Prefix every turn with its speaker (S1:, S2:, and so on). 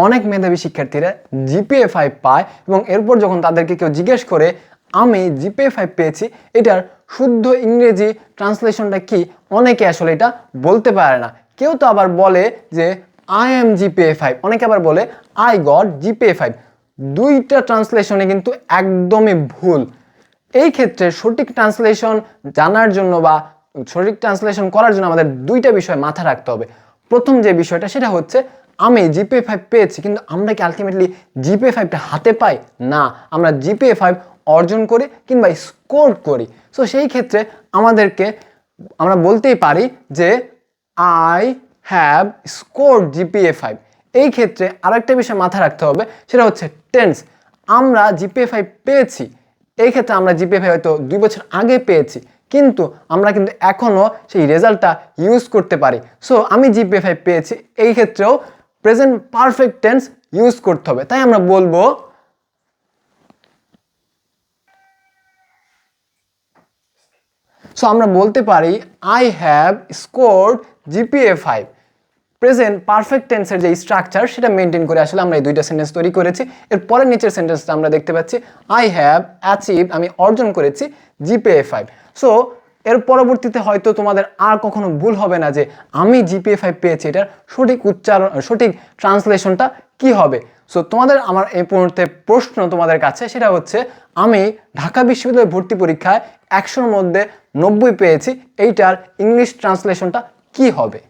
S1: অনেক মেধাবী শিক্ষার্থীরা জিপিএ 5 পায় এবং এরপর যখন তাদেরকে কেউ জিজ্ঞেস করে আমি জিপিএ 5 পেয়েছি, এটার শুদ্ধ ইংরেজি ট্রান্সলেশনটা কি, অনেকে আসলে এটা বলতে পারে না। কেউ তো আবার বলে যে আই এম জিপিএ 5, অনেকে আবার বলে আই গট জিপিএ 5। দুইটা ট্রান্সলেশনে কিন্তু একদমই ভুল। এই ক্ষেত্রে সঠিক ট্রান্সলেশন জানার জন্য বা সঠিক ট্রান্সলেশন করার জন্য আমাদের দুইটা বিষয় মাথায় রাখতে হবে। প্রথম যে বিষয়টা সেটা হচ্ছে আমি জিপিএ 5 পেয়েছি, কিন্তু আমরা কি আলটিমেটলি জিপিএ 5টা হাতে পাই? না, আমরা জিপিএ 5 অর্জন করি কিংবা স্কোর করি। সো সেই ক্ষেত্রে আমরা বলতেই পারি যে আই হ্যাভ স্কোরড জিপিএ 5। এই ক্ষেত্রে আরেকটা বিষয় মাথায় রাখতে হবে, সেটা হচ্ছে টেন্স। আমরা জিপিএ 5 পেয়েছি, এই ক্ষেত্রে আমরা জিপিএ 5 হয়তো 2 বছর আগে পেয়েছি, কিন্তু আমরা কিন্তু এখনও সেই রেজাল্টটা ইউজ করতে পারি। সো আমি জিপিএ 5 পেয়েছি, এই ক্ষেত্রেও প্রেজেন্ট পারফেক্ট টেন্স ইউজ করতে হবে। তাই আমরা বলবো আমরা বলতে পারি I have scored GPA 5। Present perfect টেন্সের যে স্ট্রাকচার সেটা মেনটেন করে আসলে আমরা এই দুইটা সেন্টেন্স তৈরি করেছি। এর পরের নিচের সেন্টেন্সটা আমরা দেখতে পাচ্ছি আই হ্যাভ অ্যাচিভড, আমি অর্জন করেছি জিপিএ 5। সো এর পরবর্তীতে হয়তো তোমাদের আর কখনো ভুল হবে না যে আমি জিপিএ 5 পেয়েছি, এটার সঠিক উচ্চারণ, সঠিক ট্রান্সলেশনটা কি হবে। সো আমার এই মুহূর্তে প্রশ্ন তোমাদের কাছে, সেটা হচ্ছে আমি ঢাকা বিশ্ববিদ্যালয় ভর্তি পরীক্ষায় 100-র মধ্যে 90 পেয়েছি, এইটার ইংলিশ ট্রান্সলেশনটা কি হবে?